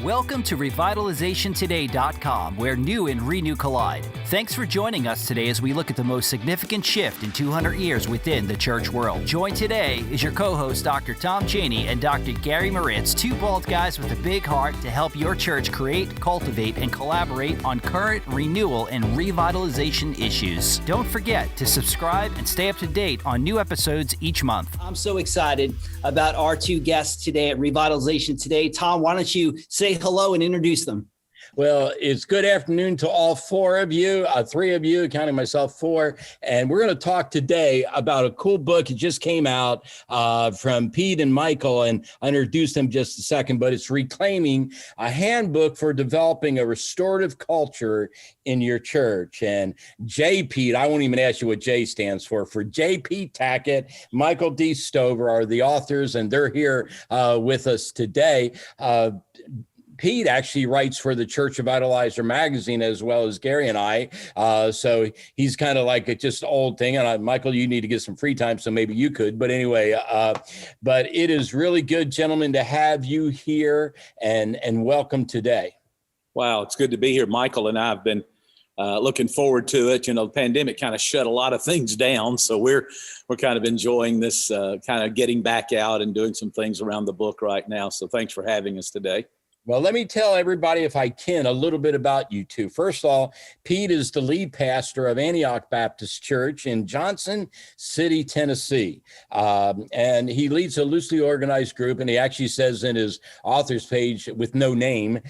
Welcome to Revitalization where new and renew collide. Thanks for joining us today as we look at the most significant shift in 200 years within the church world. Joined today is your co-host, Dr. Tom Cheney and Dr. Gary Moritz, two bald guys with a big heart to help your church create, cultivate, and collaborate on current renewal and revitalization issues. Don't forget to subscribe and stay up to date on new episodes each month. I'm so excited about our two guests today at Revitalization Today. Tom, why don't you say hello and introduce them? Well, it's good afternoon to all four of you, three of you, counting myself, four. And we're going to talk today about a cool book. It just came out from Pete and Michael, and I introduced them just a second, but it's Reclaiming, a handbook for developing a restorative culture in your church. And Pete, I won't even ask you what J stands for Pete Tackett, Michael D. Stover are the authors, and they're here with us today. Pete actually writes for the Church Revitalizer magazine as well as Gary and I. So he's kind of like a just old thing. And Michael, you need to get some free time, so maybe you could. But anyway, but it is really good, gentlemen, to have you here and welcome today. Wow, it's good to be here. Michael and I have been looking forward to it. You know, the pandemic kind of shut a lot of things down. So we're kind of enjoying this, kind of getting back out and doing some things around the book right now. So thanks for having us today. Well, let me tell everybody, if I can, a little bit about you two. First of all, Pete is the lead pastor of Antioch Baptist Church in Johnson City, Tennessee. And he leads a loosely organized group, and he actually says in his author's page with no name,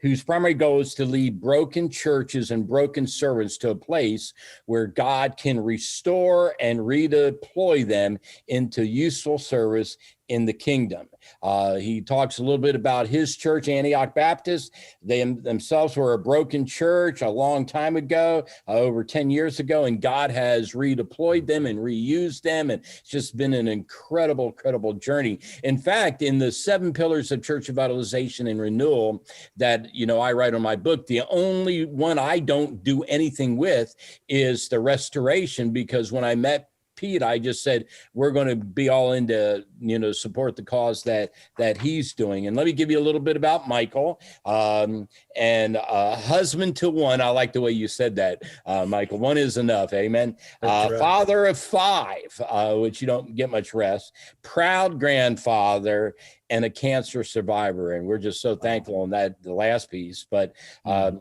whose primary goal is to lead broken churches and broken servants to a place where God can restore and redeploy them into useful service in the kingdom. He talks a little bit about his church, Antioch Baptist. They themselves were a broken church a long time ago, over 10 years ago, and God has redeployed them and reused them. And it's just been an incredible journey. In fact, in the 7 pillars of church revitalization and renewal that, you know, I write on my book, the only one I don't do anything with is the restoration, because when I met Pete, I just said, we're going to be all into, you know, support the cause that he's doing. And let me give you a little bit about Michael, and husband to one. I like the way you said that, Michael. One is enough. Amen. Right. Father of 5, which you don't get much rest, proud grandfather, and a cancer survivor. And we're just so thankful on that, the last piece. But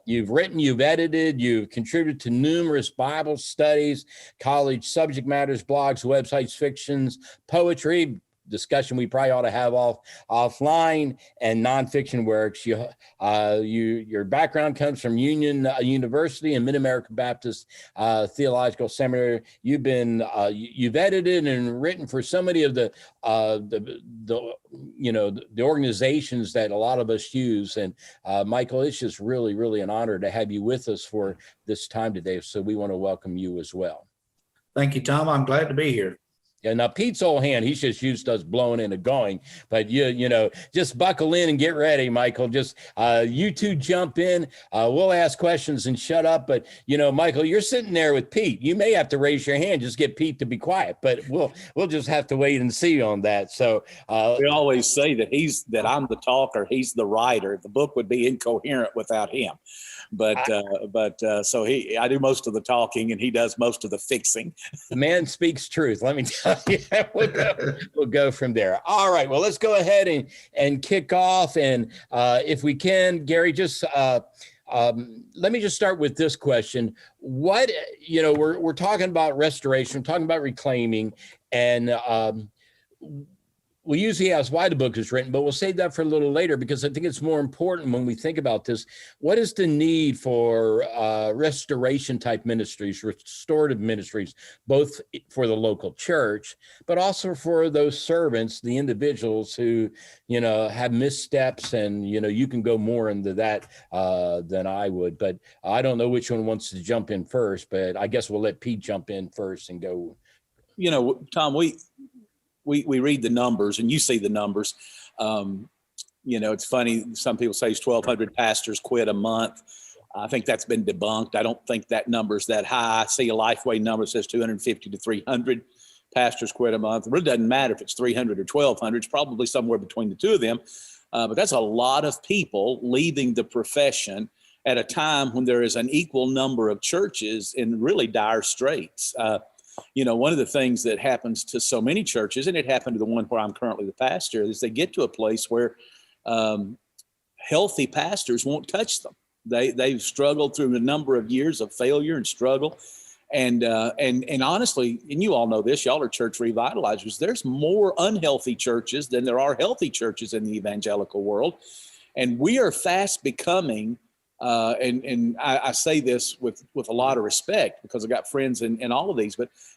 you've written, you've edited, you've contributed to numerous Bible studies, college subject matters, blogs, websites, fictions, poetry, discussion we probably ought to have offline, and nonfiction works. Your background comes from Union University and Mid-American Baptist Theological Seminary. You've edited and written for so many of the organizations that a lot of us use. And Michael, it's just really an honor to have you with us for this time today. So we want to welcome you as well. Thank you, Tom. I'm glad to be here. Yeah, now Pete's old hand, he's just used to us blowing in and going, but you know, just buckle in and get ready, Michael. Just you two jump in. We'll ask questions and shut up. But you know, Michael, you're sitting there with Pete. You may have to raise your hand, just get Pete to be quiet. But we'll just have to wait and see on that. So we always say that I'm the talker, he's the writer. The book would be incoherent without him. But so I do most of the talking and he does most of the fixing. The man speaks truth. Let me tell you, we'll go from there. All right. Well, let's go ahead and kick off. And if we can, Gary, just let me just start with this question. What, you know, we're talking about restoration, talking about reclaiming, and we usually ask why the book is written, but we'll save that for a little later, because I think it's more important when we think about this. What is the need for restoration type ministries, restorative ministries, both for the local church, but also for those servants, the individuals who, you know, have missteps, and, you know, you can go more into that than I would, but I don't know which one wants to jump in first, but I guess we'll let Pete jump in first and go. You know, Tom, we read the numbers and you see the numbers. You know, it's funny. Some people say 1,200 pastors quit a month. I think that's been debunked. I don't think that number's that high. I see a Lifeway number that says 250 to 300 pastors quit a month. It really doesn't matter if it's 300 or 1,200. It's probably somewhere between the two of them. But that's a lot of people leaving the profession at a time when there is an equal number of churches in really dire straits. One of the things that happens to so many churches, and it happened to the one where I'm currently the pastor, is they get to a place where healthy pastors won't touch them. They've struggled through a number of years of failure and struggle. And honestly, and you all know this, y'all are church revitalizers, there's more unhealthy churches than there are healthy churches in the evangelical world. And we are fast becoming, and I say this with a lot of respect because I got friends in all of these,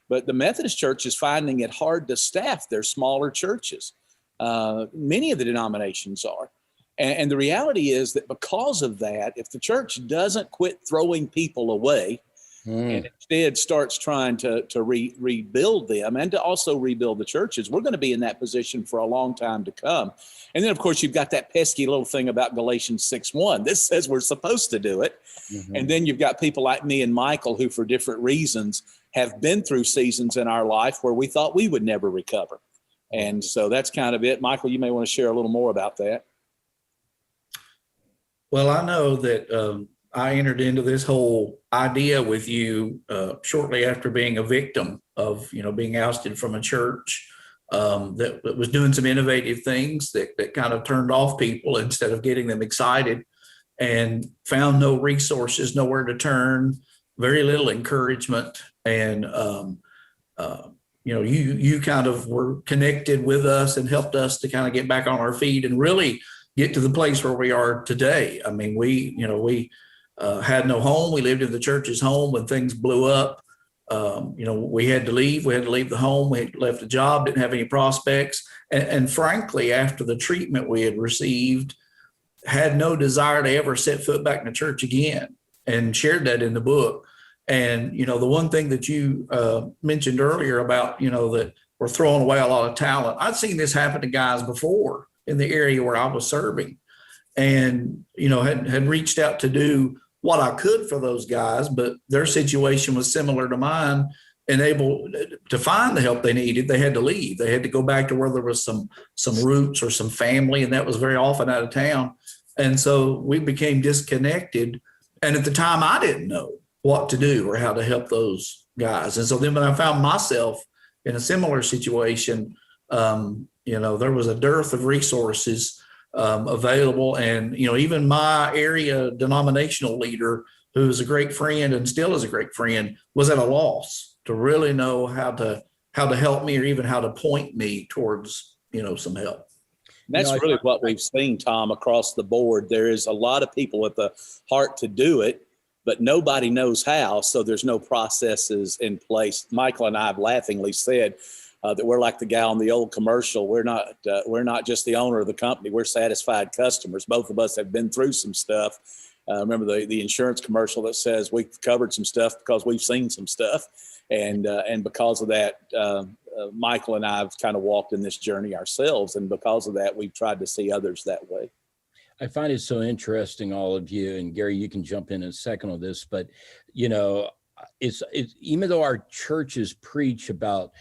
but the Methodist Church is finding it hard to staff their smaller churches. Many of the denominations are. And the reality is that because of that, if the church doesn't quit throwing people away and instead starts trying to rebuild them and to also rebuild the churches, we're going to be in that position for a long time to come. And then, of course, you've got that pesky little thing about Galatians 6:1. This says we're supposed to do it. Mm-hmm. And then you've got people like me and Michael who, for different reasons, have been through seasons in our life where we thought we would never recover. And so that's kind of it. Michael, you may want to share a little more about that. Well, I know that I entered into this whole idea with you shortly after being a victim of, being ousted from a church that was doing some innovative things that kind of turned off people instead of getting them excited, and found no resources, nowhere to turn, very little encouragement. And, you kind of were connected with us and helped us to kind of get back on our feet and really get to the place where we are today. I mean, we had no home. We lived in the church's home when things blew up. We had to leave. We had to leave the home. We had left a job, didn't have any prospects. And frankly, after the treatment we had received, had no desire to ever set foot back in the church again, and shared that in the book. And, the one thing that you mentioned earlier about, that we're throwing away a lot of talent. I'd seen this happen to guys before in the area where I was serving, and, had reached out to do what I could for those guys, but their situation was similar to mine, and able to find the help they needed. They had to leave. They had to go back to where there was some roots or some family, and that was very often out of town. And so we became disconnected. And at the time, I didn't know what to do or how to help those guys. And so then when I found myself in a similar situation, there was a dearth of resources available. And, even my area denominational leader, who's a great friend and still is a great friend, was at a loss to really know how to help me, or even how to point me towards, some help. That's really what we've seen, Tom, across the board. There is a lot of people with the heart to do it, but nobody knows how. So there's no processes in place. Michael and I have laughingly said that we're like the guy on the old commercial. We're not just the owner of the company. We're satisfied customers. Both of us have been through some stuff. Remember the insurance commercial that says we've covered some stuff because we've seen some stuff. And because of that, Michael and I have kind of walked in this journey ourselves. And because of that, we've tried to see others that way. I find it so interesting, all of you, and Gary, you can jump in a second on this, but, it's even though our churches preach about,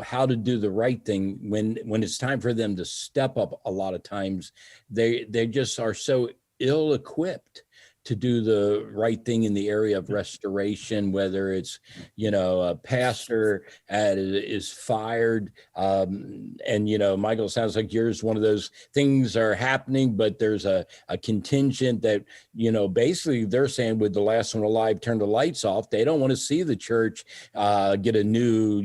how to do the right thing, when it's time for them to step up, a lot of times they just are so ill-equipped to do the right thing in the area of restoration, whether it's, a pastor is fired. Michael, sounds like yours, one of those things are happening, but there's a contingent that, basically they're saying with the last one alive, turn the lights off. They don't want to see the church get a new,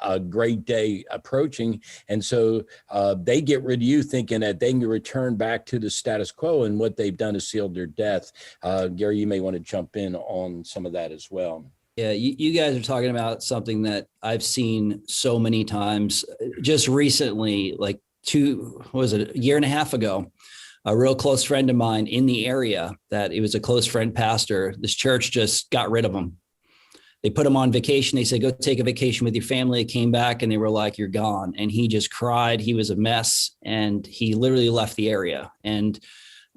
a great day approaching. And so they get rid of you thinking that they can return back to the status quo, and what they've done is sealed their death. Gary, you may want to jump in on some of that as well. Yeah, you guys are talking about something that I've seen so many times. Just recently, like a year and a half ago, a real close friend of mine in the area, that it was a close friend pastor, this church just got rid of him. They put him on vacation. They said, go take a vacation with your family. It came back and they were like, you're gone. And he just cried. He was a mess, and he literally left the area. And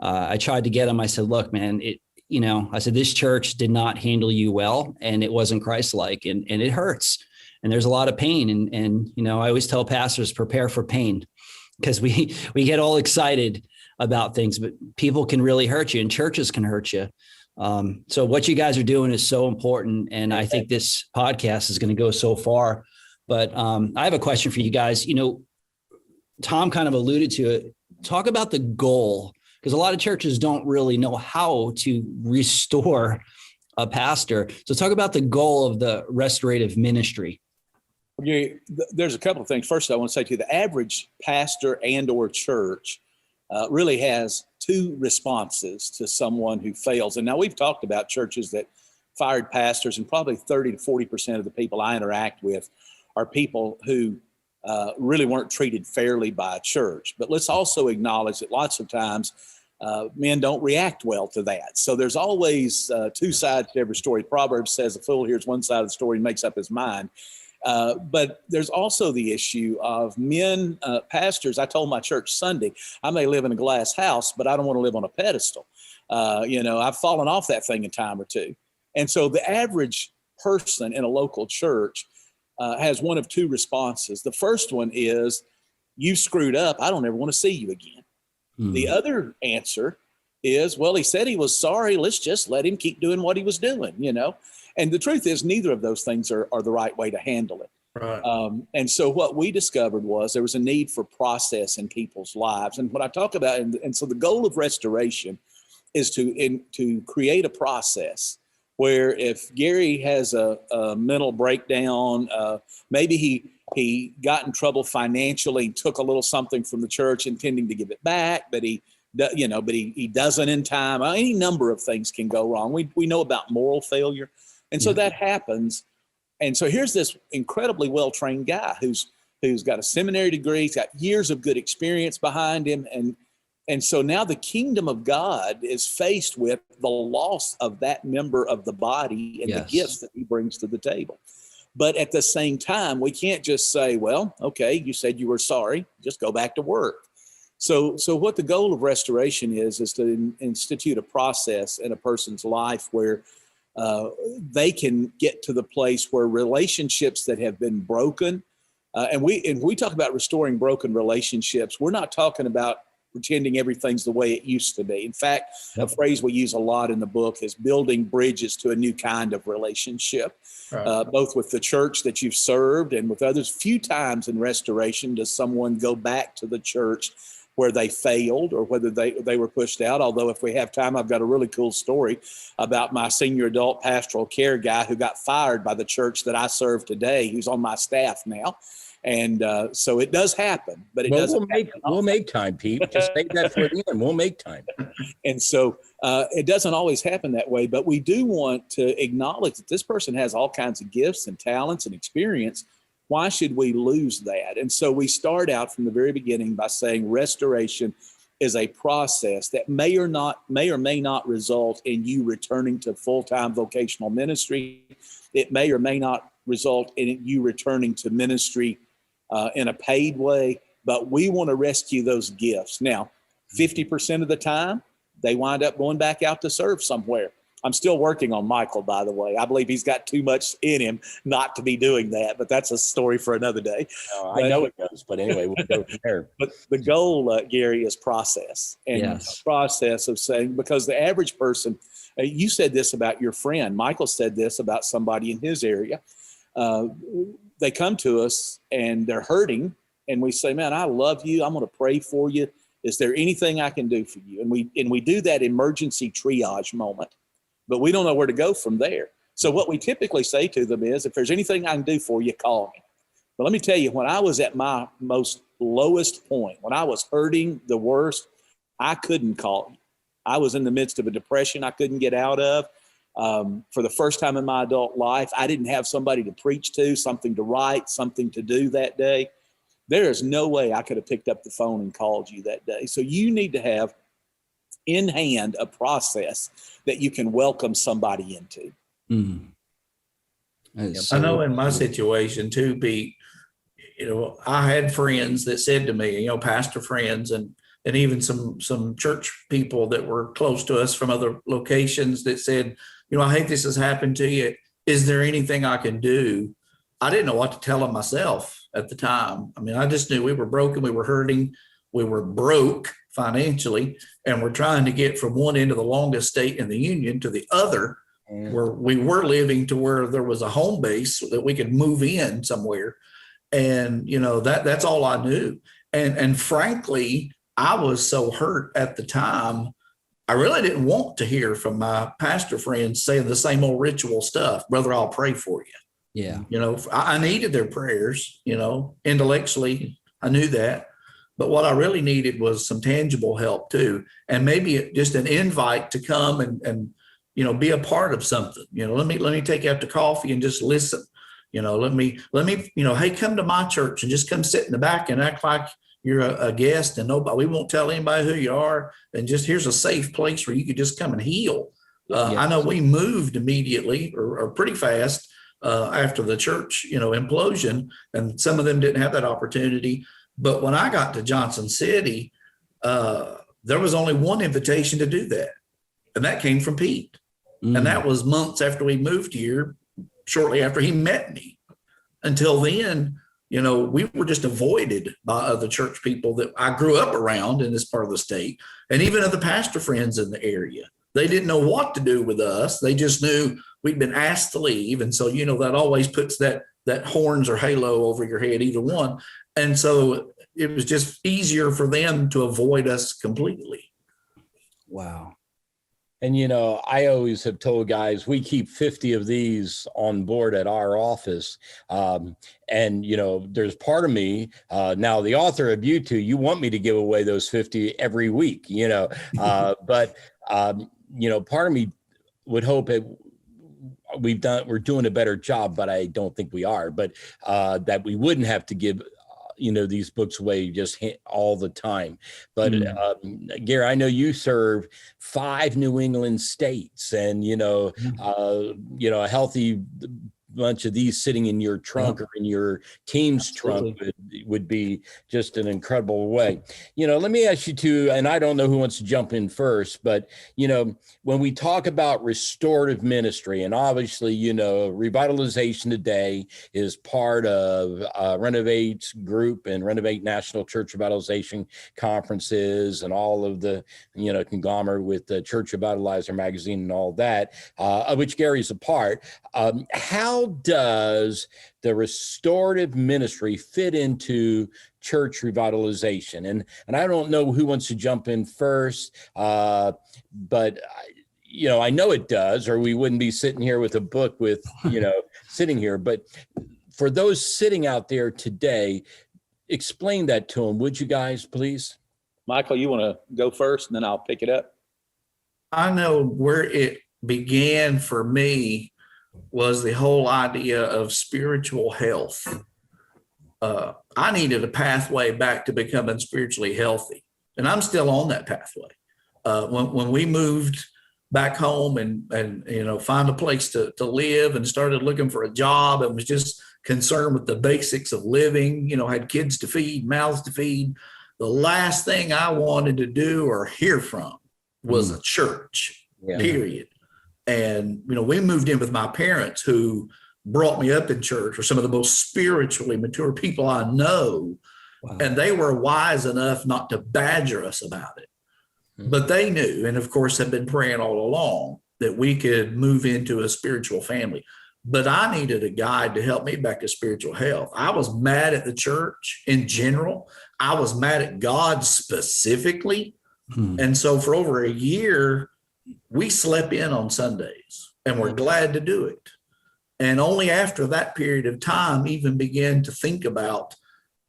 I tried to get him. I said, look, man, I said, this church did not handle you well, and it wasn't Christ-like, and it hurts, and there's a lot of pain. And I always tell pastors, prepare for pain, because we get all excited about things, but people can really hurt you and churches can hurt you. So what you guys are doing is so important. And I think this podcast is going to go so far, but I have a question for you guys. Tom kind of alluded to it. Talk about the goal, because a lot of churches don't really know how to restore a pastor. So talk about the goal of the restorative ministry. There's a couple of things. First, I want to say to you, the average pastor and or church really has two responses to someone who fails. And now we've talked about churches that fired pastors, and probably 30 to 40% of the people I interact with are people who really weren't treated fairly by a church. But let's also acknowledge that lots of times men don't react well to that. So there's always two sides to every story. Proverbs says a fool hears one side of the story and makes up his mind. But there's also the issue of men, pastors. I told my church Sunday, I may live in a glass house, but I don't want to live on a pedestal. I've fallen off that thing a time or two. And so the average person in a local church has one of two responses. The first one is, you screwed up. I don't ever want to see you again. The other answer is, well, he said he was sorry. Let's just let him keep doing what he was doing, And the truth is, neither of those things are the right way to handle it. Right. And so what we discovered was there was a need for process in people's lives. And what I talk about, and so the goal of restoration is to create a process where if Gary has a mental breakdown, maybe he got in trouble financially, took a little something from the church intending to give it back, but he doesn't in time. Any number of things can go wrong. We know about moral failure. And so that happens. And so here's this incredibly well-trained guy who's got a seminary degree, he's got years of good experience behind him. And so now the kingdom of God is faced with the loss of that member of the body and the gifts that he brings to the table. But at the same time, we can't just say, well, okay, you said you were sorry, just go back to work. So what the goal of restoration is to institute a process in a person's life where they can get to the place where relationships that have been broken, and we talk about restoring broken relationships. We're not talking about pretending everything's the way it used to be. In fact, a phrase we use a lot in the book is building bridges to a new kind of relationship, both with the church that you've served and with others. Few times in restoration does someone go back to the church where they failed or whether they were pushed out. Although if we have time, I've got a really cool story about my senior adult pastoral care guy who got fired by the church that I serve today, who's on my staff now. And so it does happen, but we'll make time, Pete. Just save that for the end. We'll make time. And so it doesn't always happen that way, but we do want to acknowledge that this person has all kinds of gifts and talents and experience. Why should we lose that? And so we start out from the very beginning by saying restoration is a process that may or may not result in you returning to full-time vocational ministry. It may or may not result in you returning to ministry in a paid way, but we want to rescue those gifts. Now, 50% of the time, they wind up going back out to serve somewhere. I'm still working on Michael, by the way. I believe he's got too much in him not to be doing that, but that's a story for another day. I know it does, but anyway, we'll go from there. But the goal, Gary, is process. And a process of saying, because the average person, you said this about your friend, Michael said this about somebody in his area. They come to us and they're hurting, and we say, man, I love you. I'm going to pray for you. Is there anything I can do for you? And we do that emergency triage moment, but we don't know where to go from there. So what we typically say to them is, if there's anything I can do for you, call me. But let me tell you, when I was at my most lowest point, when I was hurting the worst, I couldn't call you. I was in the midst of a depression I couldn't get out of. For the first time in my adult life, I didn't have somebody to preach to, something to write, something to do that day. There is no way I could have picked up the phone and called you that day. So you need to have in hand a process that you can welcome somebody into. I know in my situation too, Pete, I had friends that said to me, pastor friends and even some church people that were close to us from other locations that said, I hate this has happened to you. Is there anything I can do? I didn't know what to tell them myself at the time. I mean, I just knew we were broken. We were hurting. We were broke financially, and we're trying to get from one end of the longest state in the union to the other, where we were living, to where there was a home base so that we could move in somewhere. And, that's all I knew. And frankly, I was so hurt at the time. I really didn't want to hear from my pastor friends saying the same old ritual stuff. Brother, I'll pray for you. Yeah. I needed their prayers, intellectually, I knew that. But what I really needed was some tangible help too. And maybe just an invite to come and be a part of something. Let me take you out to coffee and just listen. Let me, hey, come to my church and just come sit in the back and act like you're a guest, and we won't tell anybody who you are. And just, here's a safe place where you could just come and heal. Yes. I know we moved immediately or pretty fast after the church, implosion, and some of them didn't have that opportunity. But when I got to Johnson City, there was only one invitation to do that. And that came from Pete. And that was months after we moved here, shortly after he met me. Until then, we were just avoided by other church people that I grew up around in this part of the state, and even other pastor friends in the area. They didn't know what to do with us. They just knew we'd been asked to leave. And so, that always puts that horns or halo over your head, either one. And so it was just easier for them to avoid us completely. Wow. And, I always have told guys, we keep 50 of these on board at our office. And, there's part of me, now the author of you want me to give away those 50 every week, but, part of me would hope we're doing a better job, but I don't think we are, but that we wouldn't have to give these books away just all the time. But Gary, I know you serve 5 New England states, and a healthy bunch of these sitting in your trunk or in your team's trunk would be just an incredible way. Let me ask you too, and I don't know who wants to jump in first, but when we talk about restorative ministry, and obviously Revitalization Today is part of Renovate's group and Renovate National Church Revitalization conferences and all of the conglomerate with the Church Revitalizer magazine and all that, of which Gary's a part. How does the restorative ministry fit into church revitalization? And I don't know who wants to jump in first, but I know it does, or we wouldn't be sitting here with a book with, sitting here. But for those sitting out there today, explain that to them, would you guys, please? Michael, you want to go first, and then I'll pick it up. I know where it began for me was the whole idea of spiritual health. I needed a pathway back to becoming spiritually healthy, and I'm still on that pathway. When we moved back home and find a place to live and started looking for a job and was just concerned with the basics of living, had kids to feed, mouths to feed. The last thing I wanted to do or hear from was a church, period. And, we moved in with my parents, who brought me up in church, were some of the most spiritually mature people I know. Wow. And they were wise enough not to badger us about it. But they knew, and of course have been praying all along, that we could move into a spiritual family. But I needed a guide to help me back to spiritual health. I was mad at the church in general. I was mad at God specifically. And so for over a year, we slept in on Sundays, and we're glad to do it. And only after that period of time even began to think about,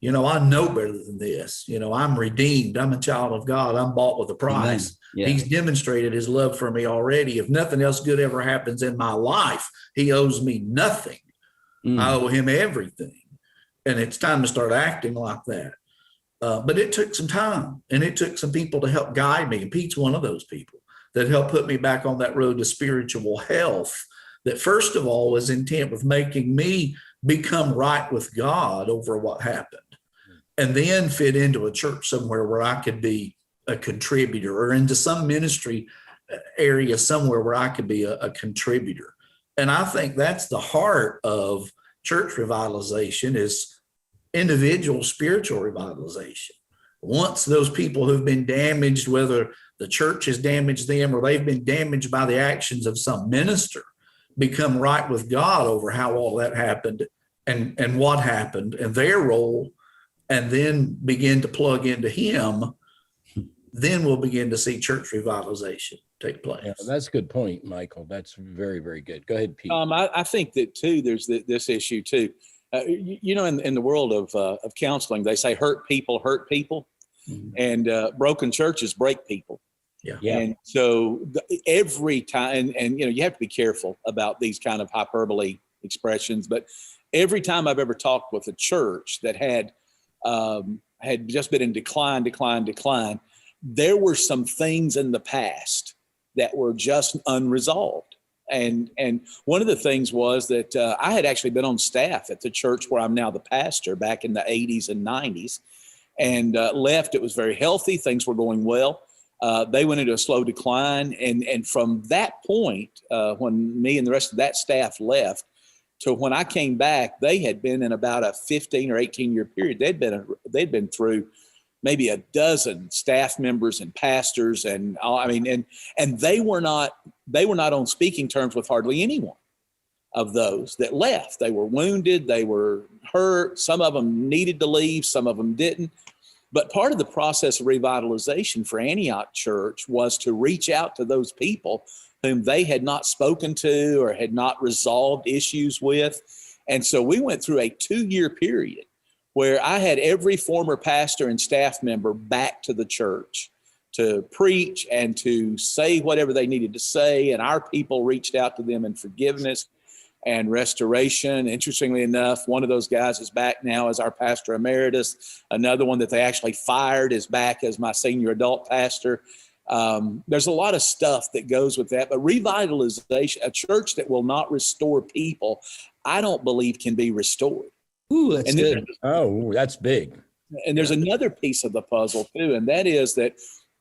I know better than this. I'm redeemed. I'm a child of God. I'm bought with a price. Yeah. He's demonstrated his love for me already. If nothing else good ever happens in my life, he owes me nothing. I owe him everything. And it's time to start acting like that. But it took some time, and it took some people to help guide me. And Pete's one of those people that helped put me back on that road to spiritual health, that first of all was intent with making me become right with God over what happened, and then fit into a church somewhere where I could be a contributor, or into some ministry area somewhere where I could be a contributor. And I think that's the heart of church revitalization, is individual spiritual revitalization, Once those people who've been damaged, whether the church has damaged them or they've been damaged by the actions of some minister, become right with God over how all that happened and what happened and their role, and then begin to plug into him, then we'll begin to see church revitalization take place. Yeah, that's a good point, Michael. That's very, very good. Go ahead, Pete. I think that too, there's this issue too. In the world of counseling, they say hurt people, mm-hmm. and broken churches break people. Yeah. And so every time, and you have to be careful about these kind of hyperbole expressions, but every time I've ever talked with a church that had just been in decline, there were some things in the past that were just unresolved. And one of the things was that I had actually been on staff at the church where I'm now the pastor back in the 80s and 90s, and left. It was very healthy. Things were going well. They went into a slow decline. And from that point, when me and the rest of that staff left, to when I came back, they had been in about a 15 or 18 year period. They'd been through maybe a dozen staff members and pastors, and they were not on speaking terms with hardly anyone of those that left. They were wounded, they were hurt. Some of them needed to leave, some of them didn't. But part of the process of revitalization for Antioch Church was to reach out to those people whom they had not spoken to or had not resolved issues with. And so we went through a 2-year period where I had every former pastor and staff member back to the church to preach and to say whatever they needed to say. And our people reached out to them in forgiveness and restoration. Interestingly enough, one of those guys is back now as our pastor emeritus. Another one that they actually fired is back as my senior adult pastor. There's a lot of stuff that goes with that, but revitalization, a church that will not restore people, I don't believe can be restored. Ooh, that's good. That's big. And there's another piece of the puzzle too, and that is that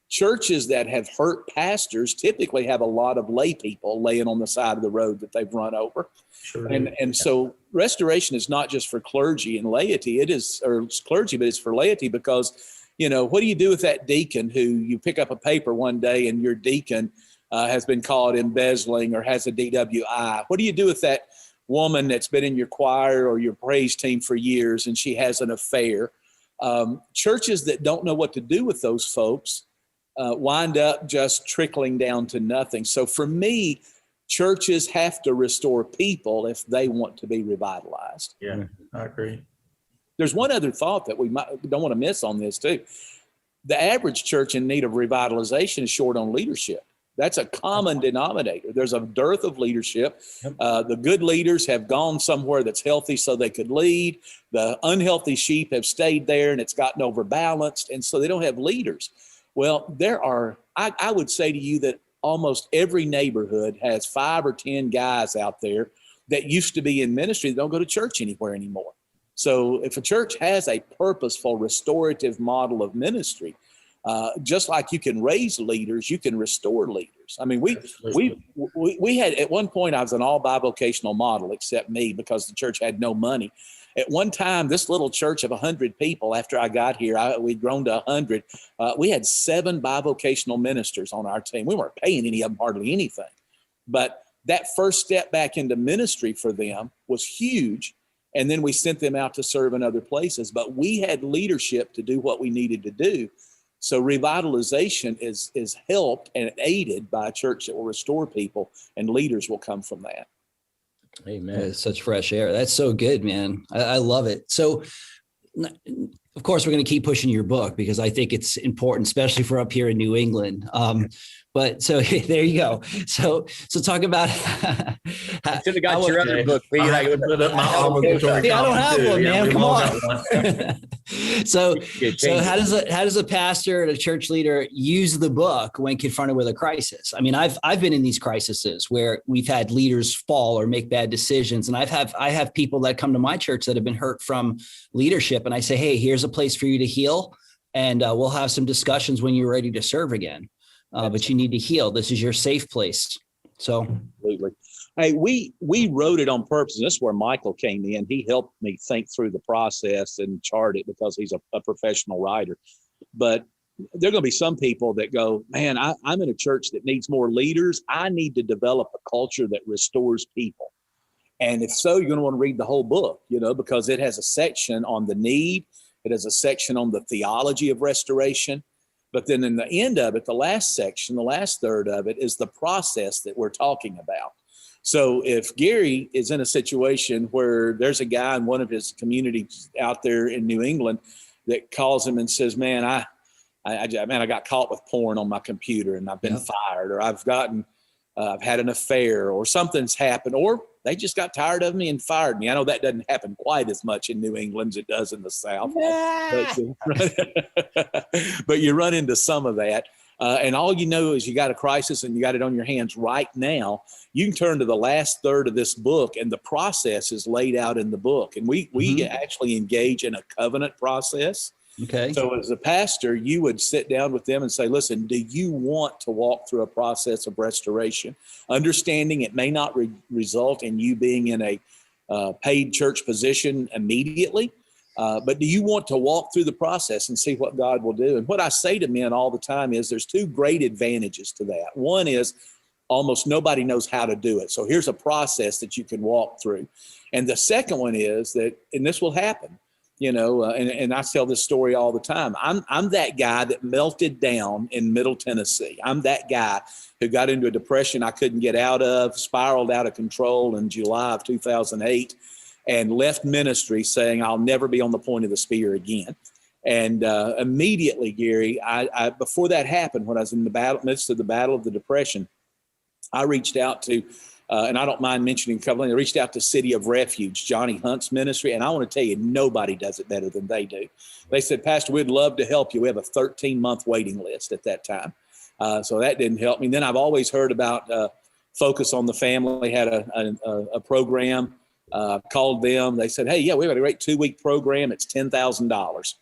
churches that have hurt pastors typically have a lot of lay people laying on the side of the road that they've run over. Sure. And so restoration is not just for clergy and laity, it's clergy, but it's for laity because, what do you do with that deacon who you pick up a paper one day and your deacon has been caught embezzling or has a DWI? What do you do with that woman that's been in your choir or your praise team for years and she has an affair? Churches that don't know what to do with those folks wind up just trickling down to nothing. So for me, churches have to restore people if they want to be revitalized. Yeah, I agree. There's one other thought that we don't want to miss on this too. The average church in need of revitalization is short on leadership. That's a common denominator. There's a dearth of leadership. The good leaders have gone somewhere that's healthy so they could lead. The unhealthy sheep have stayed there and it's gotten overbalanced. And so they don't have leaders. Well, I would say to you that almost every neighborhood has 5 or 10 guys out there that used to be in ministry that don't go to church anywhere anymore. So if a church has a purposeful restorative model of ministry, just like you can raise leaders, you can restore leaders. I mean, we had at one point, I was an all bivocational model except me because the church had no money. At one time, this little church of 100 people, after I got here, we'd grown to 100. We had 7 bivocational ministers on our team. We weren't paying any of them hardly anything. But that first step back into ministry for them was huge. And then we sent them out to serve in other places. But we had leadership to do what we needed to do. So revitalization is helped and aided by a church that will restore people, and leaders will come from that. Amen. It's such fresh air. That's so good, man. I love it. So, of course, we're going to keep pushing your book because I think it's important, especially for up here in New England. But so there you go. So talk about. I should have got your other book. I don't have one, man. Come on. So how does a pastor and a church leader use the book when confronted with a crisis? I mean, I've been in these crises where we've had leaders fall or make bad decisions, and I have people that come to my church that have been hurt from leadership, and I say, hey, here's a place for you to heal, and we'll have some discussions when you're ready to serve again. But you need to heal. This is your safe place. So, absolutely. Hey, we wrote it on purpose. This is where Michael came in. He helped me think through the process and chart it because he's a professional writer. But there are going to be some people that go, man, I'm in a church that needs more leaders. I need to develop a culture that restores people. And if so, you're going to want to read the whole book, because it has a section on the need. It has a section on the theology of restoration. But then in the end of it, the last section, the last third of it is the process that we're talking about. So if Gary is in a situation where there's a guy in one of his communities out there in New England that calls him and says, man, I got caught with porn on my computer and I've been fired, or I've had an affair, or something's happened, or they just got tired of me and fired me. I know that doesn't happen quite as much in New England as it does in the South, but you run into some of that. And all you know is you got a crisis and you got it on your hands right now. You can turn to the last third of this book, and the process is laid out in the book. And we actually engage in a covenant process. Okay. So as a pastor, you would sit down with them and say, listen, do you want to walk through a process of restoration? Understanding it may not result in you being in a paid church position immediately, but do you want to walk through the process and see what God will do? And what I say to men all the time is there's two great advantages to that. One is almost nobody knows how to do it. So here's a process that you can walk through. And the second one is that, and this will happen, and I tell this story all the time. I'm that guy that melted down in Middle Tennessee. I'm that guy who got into a depression I couldn't get out of, spiraled out of control in July of 2008, and left ministry saying I'll never be on the point of the spear again. And immediately, Gary, I before that happened, when I was in the midst of the battle of the depression, I reached out to and I don't mind mentioning a couple. I reached out to City of Refuge, Johnny Hunt's ministry, and I want to tell you, nobody does it better than they do. They said, Pastor, we'd love to help you. We have a 13-month waiting list at that time. So that didn't help me. Then I've always heard about Focus on the Family had a program. Called them. They said, hey, yeah, we have a great 2-week program. It's $10,000.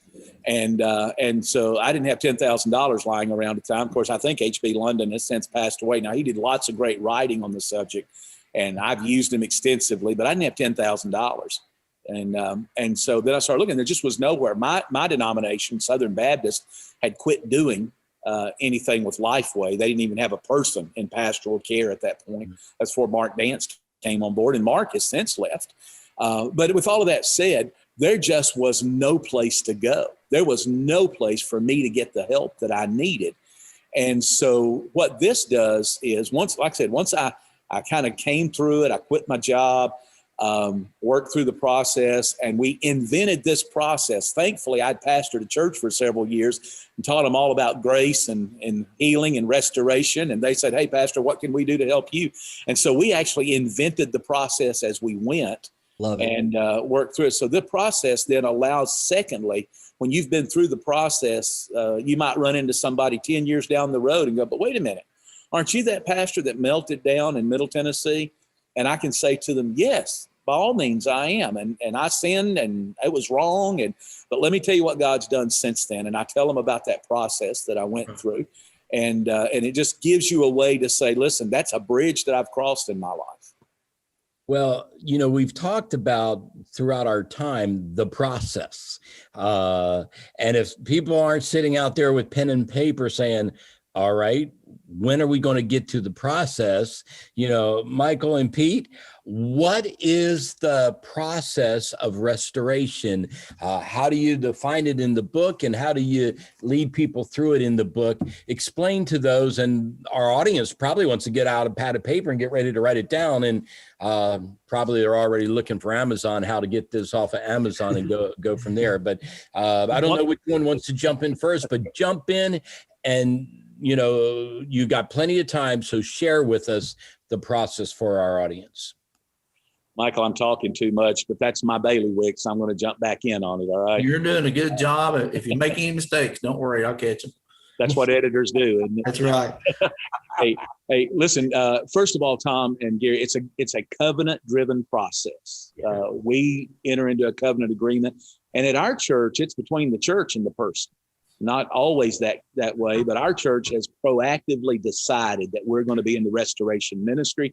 And so I didn't have $10,000 lying around at the time. Of course, I think H.B. London has since passed away. Now, he did lots of great writing on the subject, and I've used him extensively, but I didn't have $10,000. And so then I started looking. There just was nowhere. My denomination, Southern Baptist, had quit doing anything with Lifeway. They didn't even have a person in pastoral care at that point. That's before Mark Dance came on board, and Mark has since left. But with all of that said, there just was no place to go. There was no place for me to get the help that I needed. And so what this does is once I kind of came through it, I quit my job, worked through the process, and we invented this process. Thankfully, I'd pastored a church for several years and taught them all about grace and healing and restoration. And they said, hey, Pastor, what can we do to help you? And so we actually invented the process as we went. Love it. And worked through it. So the process then allows, secondly, when you've been through the process, you might run into somebody 10 years down the road and go, but wait a minute, aren't you that pastor that melted down in Middle Tennessee? And I can say to them, yes, by all means I am. And I sinned and it was wrong. But let me tell you what God's done since then. And I tell them about that process that I went through. And it just gives you a way to say, listen, that's a bridge that I've crossed in my life. Well, we've talked about throughout our time the process. And if people aren't sitting out there with pen and paper saying, all right, when are we going to get to the process? Michael and Pete, what is the process of restoration? How do you define it in the book, and how do you lead people through it in the book? Explain to those, and our audience probably wants to get out a pad of paper and get ready to write it down. And probably they're already looking for Amazon, how to get this off of Amazon and go from there. But I don't know which one wants to jump in first, but jump in, and you got plenty of time, so share with us the process for our audience. Michael, I'm talking too much, but that's my bailiwick, so I'm going to jump back in on it, all right? You're doing a good job. If you make any mistakes, don't worry, I'll catch them. That's what editors do, isn't it? That's right. Hey, listen, first of all, Tom and Gary, it's a covenant-driven process. We enter into a covenant agreement, and at our church, it's between the church and the person. Not always that way, but our church has proactively decided that we're going to be in the restoration ministry.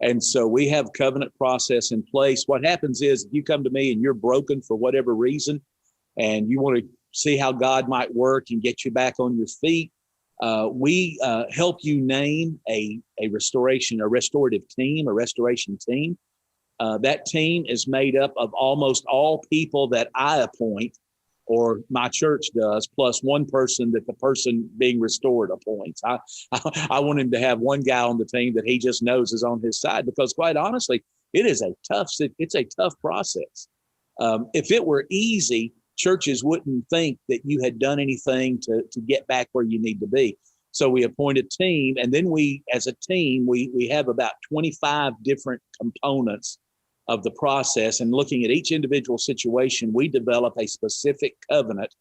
And so we have covenant process in place. What happens is if you come to me and you're broken for whatever reason, and you want to see how God might work and get you back on your feet. We help you name a restorative team, a restoration team. That team is made up of almost all people that I appoint, or my church does, plus one person that the person being restored appoints. I want him to have one guy on the team that he just knows is on his side, because quite honestly, it's a tough process. If it were easy, churches wouldn't think that you had done anything to get back where you need to be. So we appoint a team, and then we, as a team, we have about 25 different components of the process. And looking at each individual situation, we develop a specific covenant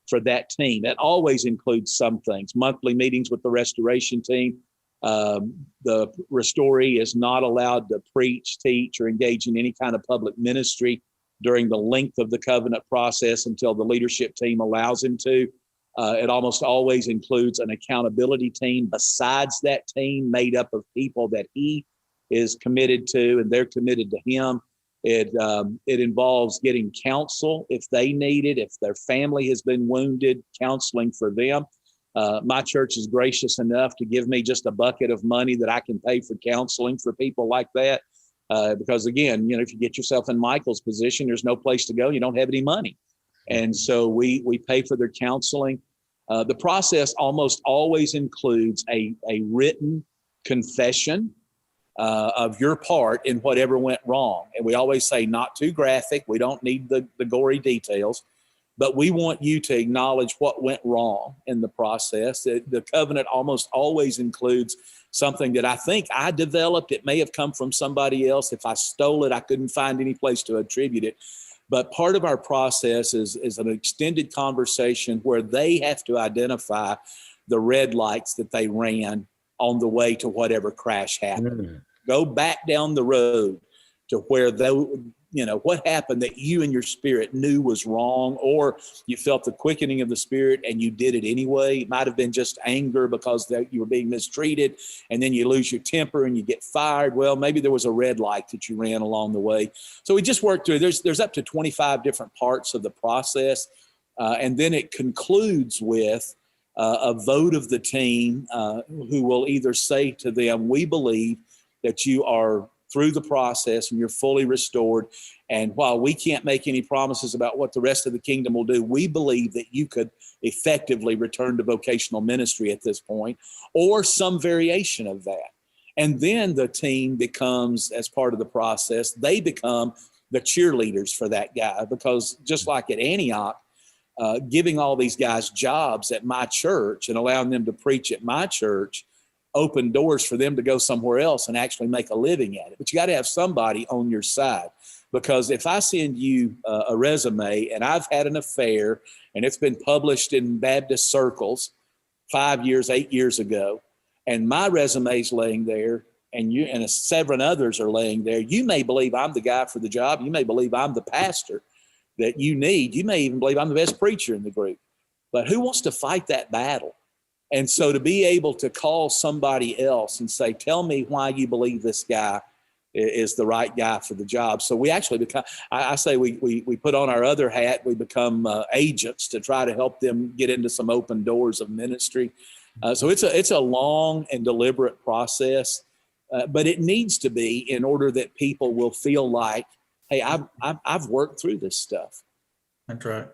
for that team. That always includes some things: monthly meetings with the restoration team. The restoree is not allowed to preach, teach, or engage in any kind of public ministry during the length of the covenant process until the leadership team allows him to. It almost always includes an accountability team besides that team, made up of people that he is committed to and they're committed to him. It involves getting counsel if they need it, if their family has been wounded, counseling for them. My church is gracious enough to give me just a bucket of money that I can pay for counseling for people like that. Because again, if you get yourself in Michael's position, there's no place to go. You don't have any money. And so we pay for their counseling. The process almost always includes a written confession of your part in whatever went wrong. And we always say not too graphic. We don't need the gory details, but we want you to acknowledge what went wrong in the process. The covenant almost always includes something that I think I developed. It may have come from somebody else. If I stole it, I couldn't find any place to attribute it. But part of our process is an extended conversation where they have to identify the red lights that they ran on the way to whatever crash happened. Mm-hmm. Go back down the road to where what happened that you and your spirit knew was wrong, or you felt the quickening of the spirit and you did it anyway. It might have been just anger because you were being mistreated, and then you lose your temper and you get fired. Well, maybe there was a red light that you ran along the way. So we just worked through. There's up to 25 different parts of the process, and then it concludes with a vote of the team who will either say to them, we believe that you are through the process and you're fully restored. And while we can't make any promises about what the rest of the kingdom will do, we believe that you could effectively return to vocational ministry at this point, or some variation of that. And then the team becomes, as part of the process, they become the cheerleaders for that guy, because just like at Antioch, giving all these guys jobs at my church and allowing them to preach at my church open doors for them to go somewhere else and actually make a living at it. But you got to have somebody on your side, because if I send you a resume and I've had an affair and it's been published in Baptist circles 5 years, 8 years ago, and my resume's laying there and you and 7 others are laying there, you may believe I'm the guy for the job. You may believe I'm the pastor that you need. You may even believe I'm the best preacher in the group. But who wants to fight that battle? And so to be able to call somebody else and say, tell me why you believe this guy is the right guy for the job. So we actually become, I say we put on our other hat, we become agents to try to help them get into some open doors of ministry. So it's a long and deliberate process, but it needs to be in order that people will feel like, hey, I've worked through this stuff. That's right.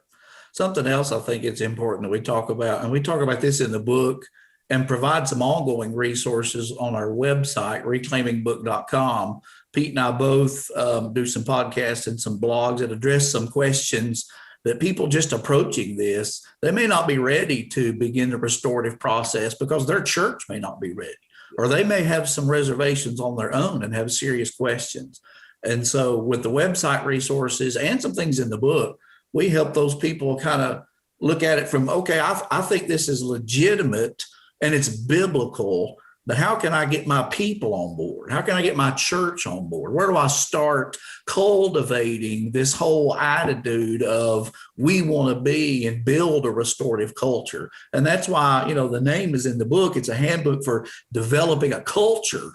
Something else I think it's important that we talk about, and we talk about this in the book and provide some ongoing resources on our website, reclaimingbook.com. Pete and I both do some podcasts and some blogs that address some questions that people just approaching this, they may not be ready to begin the restorative process because their church may not be ready, or they may have some reservations on their own and have serious questions. And so with the website resources and some things in the book, we help those people kind of look at it from, okay, I think this is legitimate and it's biblical, but how can I get my people on board? How can I get my church on board? Where do I start cultivating this whole attitude of we want to be and build a restorative culture? And that's why, the name is in the book. It's a handbook for developing a culture.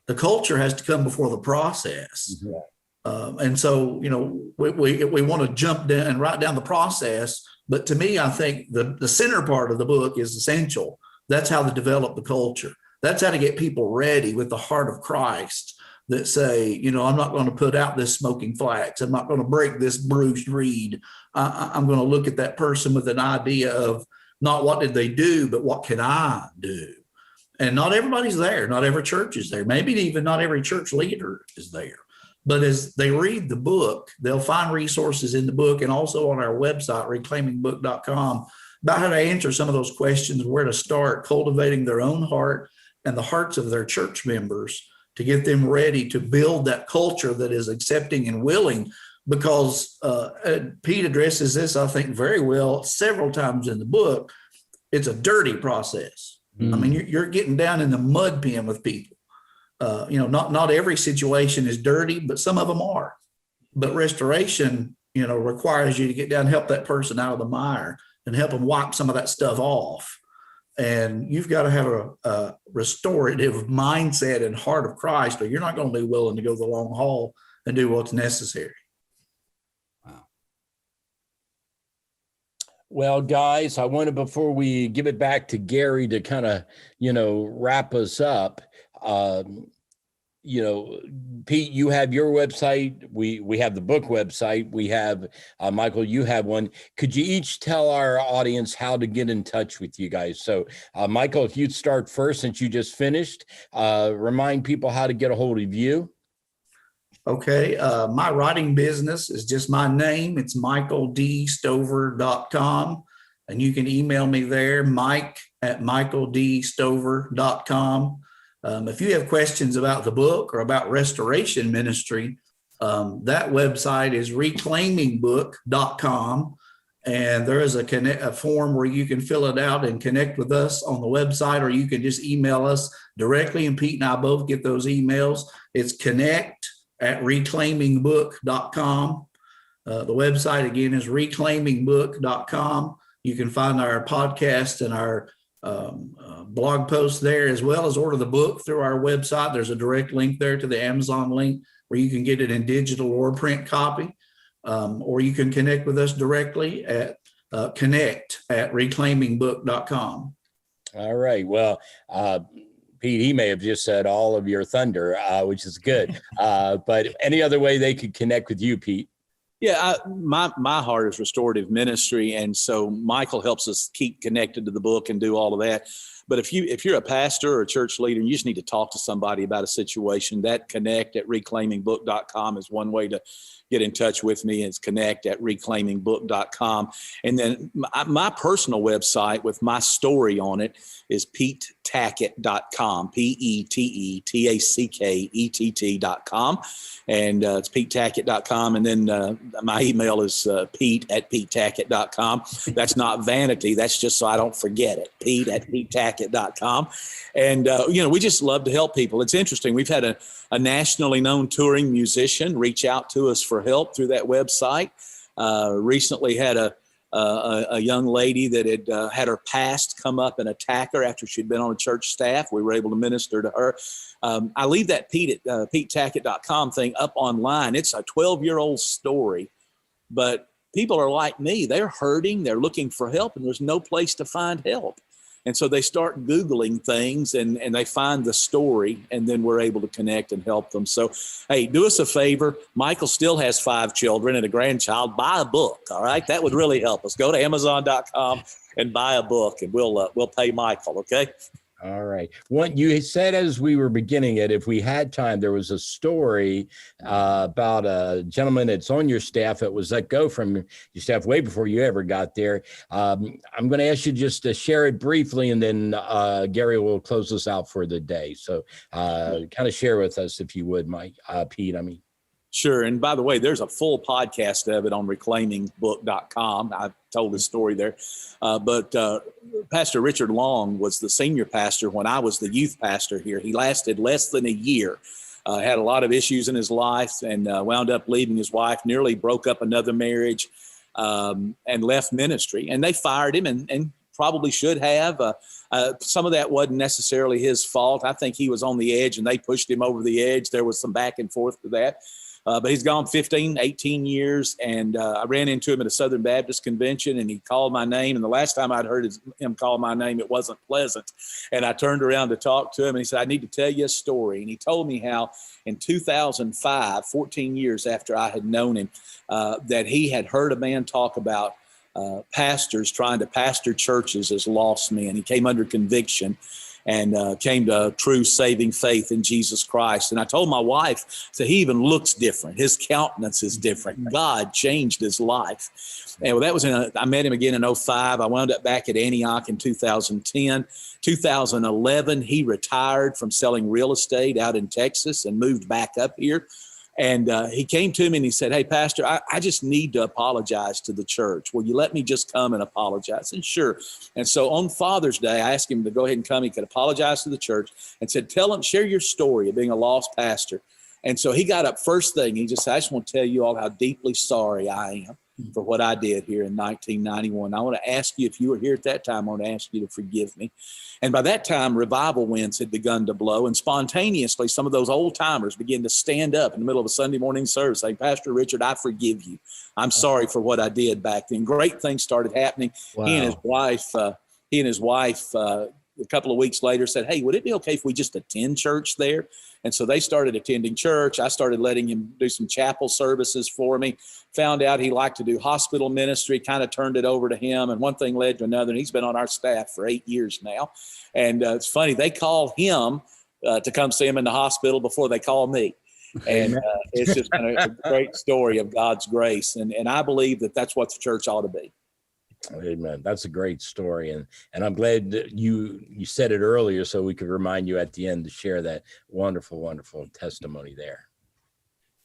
The culture has to come before the process. Mm-hmm. And so, we want to jump down and write down the process But to me, I think the center part of the book is essential. That's how to develop the culture. That's how to get people ready with the heart of Christ that say, I'm not going to put out this smoking flax. I'm not going to break this bruised reed. I'm going to look at that person with an idea of not what did they do, but what can I do? And not everybody's there. Not every church is there. Maybe even not every church leader is there. But as they read the book, they'll find resources in the book and also on our website, reclaimingbook.com, about how to answer some of those questions, where to start cultivating their own heart and the hearts of their church members to get them ready to build that culture that is accepting and willing. Because Pete addresses this, I think, very well several times in the book. It's a dirty process. I mean, you're getting down in the mud pen with people. Not every situation is dirty, but some of them are. But restoration, requires you to get down and help that person out of the mire and help them wipe some of that stuff off. And you've got to have a restorative mindset and heart of Christ, or you're not going to be willing to go the long haul and do what's necessary. Wow. Well, guys, I wanted, before we give it back to Gary to kind of, wrap us up, Pete, you have your website. We have the book website. We have, Michael, you have one. Could you each tell our audience how to get in touch with you guys? So, Michael, if you'd start first, since you just finished, remind people how to get a hold of you. Okay. My writing business is just my name. It's michaeldstover.com. And you can email me there, mike@michaeldstover.com. If you have questions about the book or about restoration ministry, that website is reclaimingbook.com. And there is a form where you can fill it out and connect with us on the website, or you can just email us directly. And Pete and I both get those emails. It's connect@reclaimingbook.com. The website again is reclaimingbook.com. You can find our podcast and our blog posts there, as well as order the book through our website. There's a direct link there to the Amazon link where you can get it in digital or print copy, or you can connect with us directly at connect@reclaimingbook.com. All right. Well, Pete, he may have just said all of your thunder, which is good. But any other way they could connect with you, Pete? Yeah, my heart is restorative ministry, and so Michael helps us keep connected to the book and do all of that. But if you're a pastor or a church leader, and you just need to talk to somebody about a situation, that connect@reclaimingbook.com is one way to get in touch with me. It's connect@reclaimingbook.com. And then my personal website with my story on it is PeteTackett.com, PeteTackett.com. And it's PeteTackett.com. And then my email is Pete@PeteTackett.com. That's not vanity. That's just so I don't forget it. Pete@PeteTackett.com. And, we just love to help people. It's interesting. We've had a nationally known touring musician reach out to us for help through that website. Recently had a young lady that had had her past come up and attack her after she'd been on a church staff. We were able to minister to her. I leave that PeteTackett.com thing up online. It's a 12-year-old story, but people are like me. They're hurting. They're looking for help, and there's no place to find help. And so they start Googling things and they find the story, and then we're able to connect and help them. So, hey, do us a favor. Michael still has 5 children and a grandchild. Buy a book, all right? That would really help us. Go to Amazon.com and buy a book, and we'll pay Michael, okay? All right. What you said as we were beginning it, if we had time, there was a story about a gentleman that's on your staff that was let go from your staff way before you ever got there. I'm going to ask you just to share it briefly, and then Gary will close us out for the day. So kind of share with us, if you would, Pete. Sure. And by the way, there's a full podcast of it on reclaimingbook.com. I've told this story there. But Pastor Richard Long was the senior pastor when I was the youth pastor here. He lasted less than a year, had a lot of issues in his life, and wound up leaving his wife, nearly broke up another marriage, and left ministry. And they fired him, and probably should have. Some of that wasn't necessarily his fault. I think he was on the edge, and they pushed him over the edge. There was some back and forth to that. But he's gone 15, 18 years. And I ran into him at a Southern Baptist convention, and he called my name. And the last time I'd heard him call my name, it wasn't pleasant. And I turned around to talk to him, and he said, I need to tell you a story. And he told me how in 2005, 14 years after I had known him, that he had heard a man talk about pastors trying to pastor churches as lost men. He came under conviction and came to true saving faith in Jesus Christ. And I told my wife, so he even looks different. His countenance is different. God changed his life. And that was I met him again in 2005. I wound up back at Antioch in 2010. 2011, he retired from selling real estate out in Texas and moved back up here. And he came to me and he said, hey, Pastor, I just need to apologize to the church. Will you let me just come and apologize? And sure. And so on Father's Day, I asked him to go ahead and come. He could apologize to the church and said, share your story of being a lost pastor. And so he got up first thing. He just said, I just want to tell you all how deeply sorry I am for what I did here in 1991. I want to ask you, if you were here at that time, I want to ask you to forgive me. And by that time, revival winds had begun to blow, and spontaneously, some of those old timers began to stand up in the middle of a Sunday morning service saying, Pastor Richard, I forgive you. I'm sorry for what I did back then. Great things started happening. Wow. He and his wife, a couple of weeks later said, hey, would it be okay if we just attend church there? And so they started attending church. I started letting him do some chapel services for me. Found out he liked to do hospital ministry, kind of turned it over to him. And one thing led to another. And he's been on our staff for 8 years now. And it's funny, they call him to come see him in the hospital before they call me. And it's just been a great story of God's grace. And I believe that that's what the church ought to be. Amen. That's a great story. And I'm glad that you said it earlier so we could remind you at the end to share that wonderful, wonderful testimony there.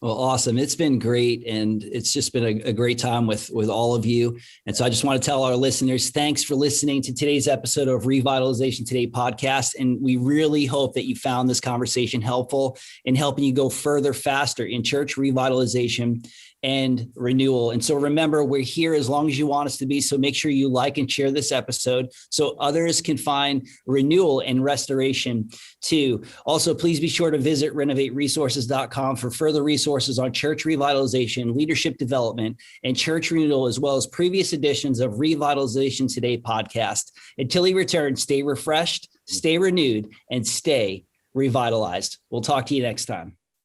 Well, awesome. It's been great. And it's just been a great time with all of you. And so I just want to tell our listeners, thanks for listening to today's episode of Revitalization Today Podcast. And we really hope that you found this conversation helpful in helping you go further, faster in church revitalization and renewal. And so remember, we're here as long as you want us to be. So make sure you like and share this episode so others can find renewal and restoration too. Also, please be sure to visit renovateresources.com for further resources on church revitalization, leadership development, and church renewal, as well as previous editions of Revitalization Today podcast. Until he returns, stay refreshed, stay renewed, and stay revitalized. We'll talk to you next time.